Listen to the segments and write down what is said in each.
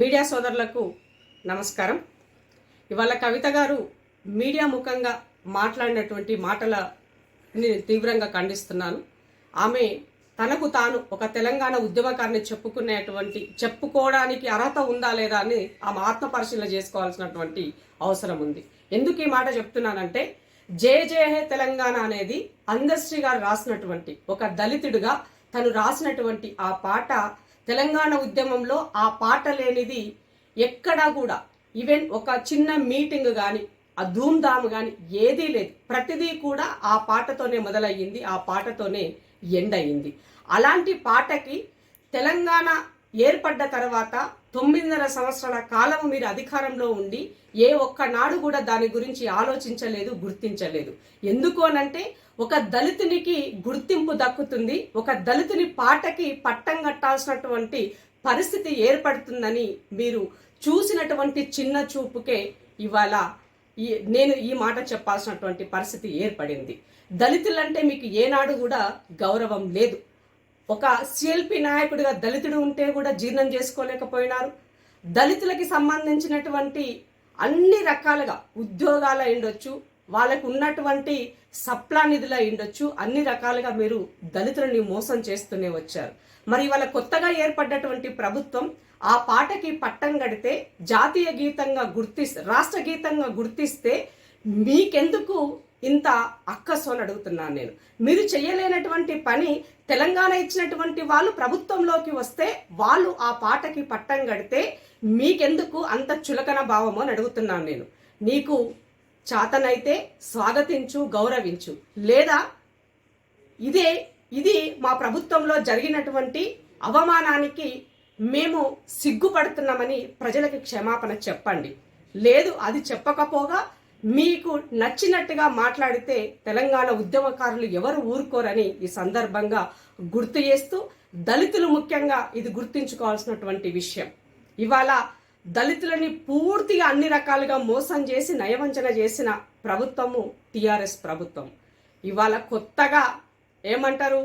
Media సోదరులకు నమస్కారం. ఇవాళ కవిత గారు మీడియా ముఖంగా మాట్లాడినటువంటి మాటలని తీవ్రంగా ఖండిస్తున్నాను. ఆమె తనకు తాను ఒక తెలంగాణ ఉద్యమకారిని చెప్పుకోవడానికి అర్హత ఉందా లేదా అని ఆమె ఆత్మ పరిశీలన చేసుకోవాల్సినటువంటి అవసరం ఉంది. ఎందుకు ఈ మాట చెప్తున్నానంటే, జే జే హే తెలంగాణ అనేది అందశ్రీ గారు రాసినటువంటి, ఒక దళితుడిగా తను రాసినటువంటి ఆ పాట తెలంగాణ ఉద్యమంలో ఆ పాట లేనిది ఎక్కడా కూడా, ఈవెన్ ఒక చిన్న మీటింగ్ కానీ ఆ ధూమ్ధామ్ కానీ ఏదీ లేదు. ప్రతిదీ కూడా ఆ పాటతోనే మొదలయ్యింది, ఆ పాటతోనే ఎండ్ అయ్యింది. అలాంటి పాటకి తెలంగాణ ఏర్పడ్డ తర్వాత 9.5 సంవత్సరాల కాలం మీరు అధికారంలో ఉండి ఏ ఒక్కనాడు కూడా దాని గురించి ఆలోచించలేదు, గుర్తించలేదు. ఎందుకు అనంటే, ఒక దళితునికి గుర్తింపు దక్కుతుంది, ఒక దళితుని పాటకి పట్టం కట్టాల్సినటువంటి పరిస్థితి ఏర్పడుతుందని మీరు చూసినటువంటి చిన్న చూపుకే ఇవాళ నేను ఈ మాట చెప్పాల్సినటువంటి పరిస్థితి ఏర్పడింది. దళితులంటే మీకు ఏనాడు కూడా గౌరవం లేదు. ఒక సిఎల్పి నాయకుడిగా దళితుడు ఉంటే కూడా జీర్ణం చేసుకోలేకపోయినారు. దళితులకి సంబంధించినటువంటి అన్ని రకాలుగా ఉద్యోగాలు అయిండొచ్చు, వాళ్ళకు ఉన్నటువంటి సప్లా నిధులు అయిండొచ్చు, అన్ని రకాలుగా మీరు దళితులని మోసం చేస్తూనే వచ్చారు. మరి వాళ్ళ కొత్తగా ఏర్పడ్డటువంటి ప్రభుత్వం ఆ పాటకి పట్టం కడితే జాతీయ గీతంగా రాష్ట్ర గీతంగా గుర్తిస్తే మీకెందుకు ఇంత అక్కసోని అడుగుతున్నాను నేను. మీరు చేయలేనటువంటి పని తెలంగాణ ఇచ్చినటువంటి వాళ్ళు ప్రభుత్వంలోకి వస్తే వాళ్ళు ఆ పాటకి పట్టం కడితే మీకెందుకు అంత చులకన భావమో అని అడుగుతున్నాను నేను. నీకు చాతనైతే స్వాగతించు, గౌరవించు, లేదా ఇది మా ప్రభుత్వంలో జరిగినటువంటి అవమానానికి మేము సిగ్గుపడుతున్నామని ప్రజలకి క్షమాపణ చెప్పండి. లేదు, అది చెప్పకపోగా మీకు నచ్చినట్టుగా మాట్లాడితే తెలంగాణ ఉద్యమకారులు ఎవరు ఊరుకోరని ఈ సందర్భంగా గుర్తు చేస్తూ, దళితులు ముఖ్యంగా ఇది గుర్తించుకోవాల్సినటువంటి విషయం. ఇవాళ దళితులని పూర్తిగా అన్ని రకాలుగా మోసం చేసి నయవంచన చేసిన ప్రభుత్వము టిఆర్ఎస్ ప్రభుత్వం. ఇవాళ కొత్తగా ఏమంటారు,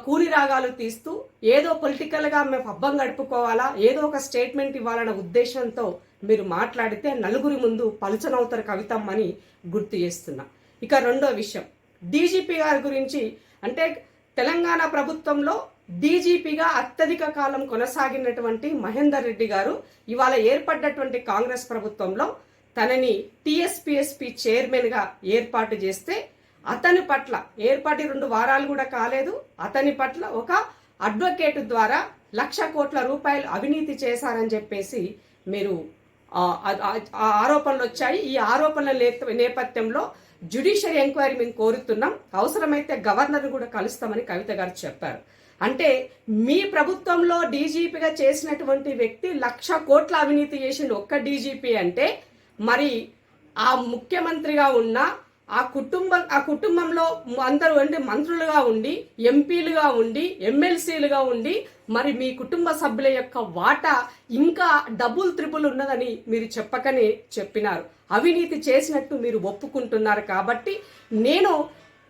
కూలి రాగాలు తీస్తూ ఏదో పొలిటికల్గా మేము పబ్బం గడుపుకోవాలా, ఏదో ఒక స్టేట్మెంట్ ఇవ్వాలన్న ఉద్దేశంతో మీరు మాట్లాడితే నలుగురి ముందు పలుచనవుతారు కవితమ్మని గుర్తు చేస్తున్నా. ఇక రెండో విషయం, డీజీపీ గారి గురించి. అంటే తెలంగాణ ప్రభుత్వంలో డీజీపీగా అత్యధిక కాలం కొనసాగినటువంటి మహేందర్ రెడ్డి గారు ఇవాళ ఏర్పడ్డటువంటి కాంగ్రెస్ ప్రభుత్వంలో తనని టీఎస్పీఎస్పీ చైర్మన్గా ఏర్పాటు చేస్తే, అతని పట్ల ఏర్పాటు 2 వారాలు కూడా కాలేదు, అతని పట్ల ఒక అడ్వకేట్ ద్వారా 1,00,000 కోట్ల రూపాయలు అవినీతి చేశారని చెప్పేసి మీరు ఆరోపణలు వచ్చాయి. ఈ ఆరోపణల నేపథ్యంలో జ్యుడిషియల్ ఎంక్వైరీ మేము కోరుతున్నాం, అవసరమైతే గవర్నర్ కూడా కలుస్తామని కవిత గారు చెప్పారు. అంటే మీ ప్రభుత్వంలో డీజీపీగా చేసినటువంటి వ్యక్తి 1,00,000 కోట్ల అవినీతి చేసిండు ఒక్క డీజీపీ అంటే, మరి ఆ ముఖ్యమంత్రిగా ఉన్న ఆ కుటుంబంలో అందరూ మంత్రులుగా ఉండి, ఎంపీలుగా ఉండి, ఎమ్మెల్సీలుగా ఉండి, మరి మీ కుటుంబ సభ్యుల యొక్క వాటా ఇంకా డబుల్ త్రిబుల్ ఉన్నదని మీరు చెప్పకనే చెప్పినారు. అవినీతి చేసినట్టు మీరు ఒప్పుకుంటున్నారు. కాబట్టి నేను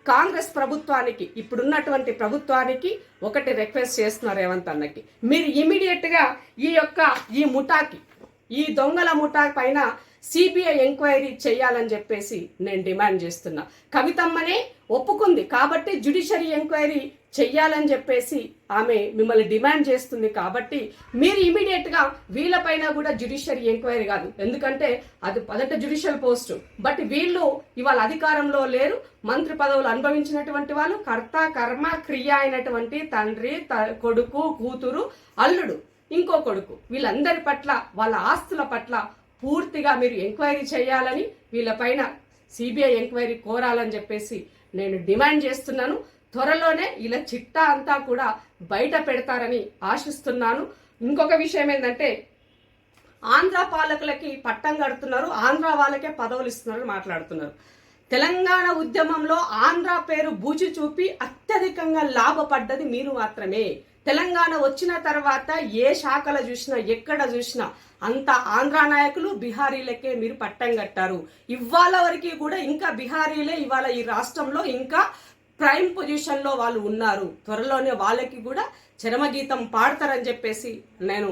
కాంగ్రెస్ ప్రభుత్వానికి, ఇప్పుడున్నటువంటి ప్రభుత్వానికి ఒకటి రిక్వెస్ట్ చేస్తున్నారు రేవంత్ అన్నకి, మీరు ఇమీడియట్గా ఈ ముఠాకి, ఈ దొంగల ముఠా పైన సిబిఐ ఎంక్వైరీ చేయాలని చెప్పేసి నేను డిమాండ్ చేస్తున్నా. కవితమ్మనే ఒప్పుకుంది కాబట్టి జ్యుడిషియరీ ఎంక్వైరీ చెయ్యాలని చెప్పేసి ఆమె మిమ్మల్ని డిమాండ్ చేస్తుంది. కాబట్టి మీరు ఇమీడియట్గా వీళ్ళపైన కూడా జ్యుడిషియరీ ఎంక్వైరీ కాదు, ఎందుకంటే అది మొదట జ్యుడిషియల్ పోస్టు, బట్ వీళ్ళు ఇవాళ అధికారంలో లేరు, మంత్రి పదవులు అనుభవించినటువంటి వాళ్ళు, కర్త కర్మ క్రియ అయినటువంటి తండ్రి, కొడుకు, కూతురు, అల్లుడు, ఇంకో కొడుకు, వీళ్ళందరి పట్ల, వాళ్ళ ఆస్తుల పట్ల పూర్తిగా మీరు ఎంక్వైరీ చేయాలని, వీళ్ళపైన సిబిఐ ఎంక్వైరీ కోరాలని చెప్పేసి నేను డిమాండ్ చేస్తున్నాను. త్వరలోనే ఇలా చిట్టా అంతా కూడా బయట పెడతారని ఆశిస్తున్నాను. ఇంకొక విషయం ఏంటంటే, ఆంధ్ర పాలకులకి పట్టం కడుతున్నారు, ఆంధ్ర వాళ్ళకే పదవులు ఇస్తున్నారని మాట్లాడుతున్నారు. తెలంగాణ ఉద్యమంలో ఆంధ్ర పేరు బూచి చూపి అత్యధికంగా లాభపడ్డది మీరు మాత్రమే. తెలంగాణ వచ్చిన తర్వాత ఏ శాఖలు చూసినా, ఎక్కడ చూసినా అంత ఆంధ్ర నాయకులు, బిహారీలకే మీరు పట్టం కట్టారు. ఇవాళ వరకు కూడా ఇంకా బిహారీలే ఇవాళ ఈ రాష్ట్రంలో ఇంకా ప్రైమ్ పొజిషన్లో వాళ్ళు ఉన్నారు. త్వరలోనే వాళ్ళకి కూడా చరమగీతం పాడతారని చెప్పేసి నేను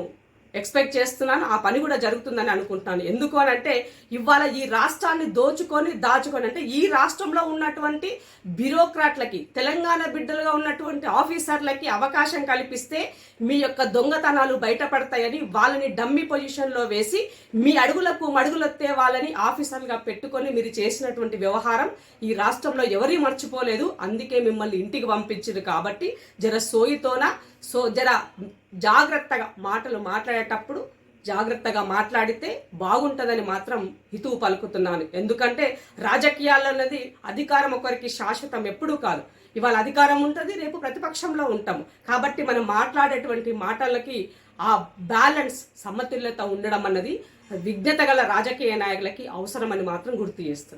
ఎక్స్పెక్ట్ చేస్తున్నాను. ఆ పని కూడా జరుగుతుందని అనుకుంటున్నాను. ఎందుకు అని అంటే ఇవాళ ఈ రాష్ట్రాన్ని దాచుకొని అంటే ఈ రాష్ట్రంలో ఉన్నటువంటి బ్యూరోక్రాట్లకి, తెలంగాణ బిడ్డలుగా ఉన్నటువంటి ఆఫీసర్లకి అవకాశం కల్పిస్తే మీ యొక్క దొంగతనాలు బయటపడతాయని వాళ్ళని డమ్మీ పొజిషన్లో వేసి మీ అడుగులకు మడుగులెత్తే వాళ్ళని ఆఫీసర్లుగా పెట్టుకొని మీరు చేసినటువంటి వ్యవహారం ఈ రాష్ట్రంలో ఎవరీ మర్చిపోలేదు. అందుకే మిమ్మల్ని ఇంటికి పంపించింది. కాబట్టి జర జాగ్రత్తగా మాటలు మాట్లాడేటప్పుడు జాగ్రత్తగా మాట్లాడితే బాగుంటుందని మాత్రం హితువు పలుకుతున్నాను. ఎందుకంటే రాజకీయాల్లో అన్నది అధికారం ఒకరికి శాశ్వతం ఎప్పుడూ కాదు. ఇవాళ అధికారం ఉంటుంది, రేపు ప్రతిపక్షంలో ఉంటాము. కాబట్టి మనం మాట్లాడేటువంటి మాటలకి ఆ బ్యాలెన్స్, సమతుల్యత ఉండడం అన్నది విజ్ఞత గల రాజకీయ నాయకులకి అవసరమని మాత్రం గుర్తు చేస్తుంది.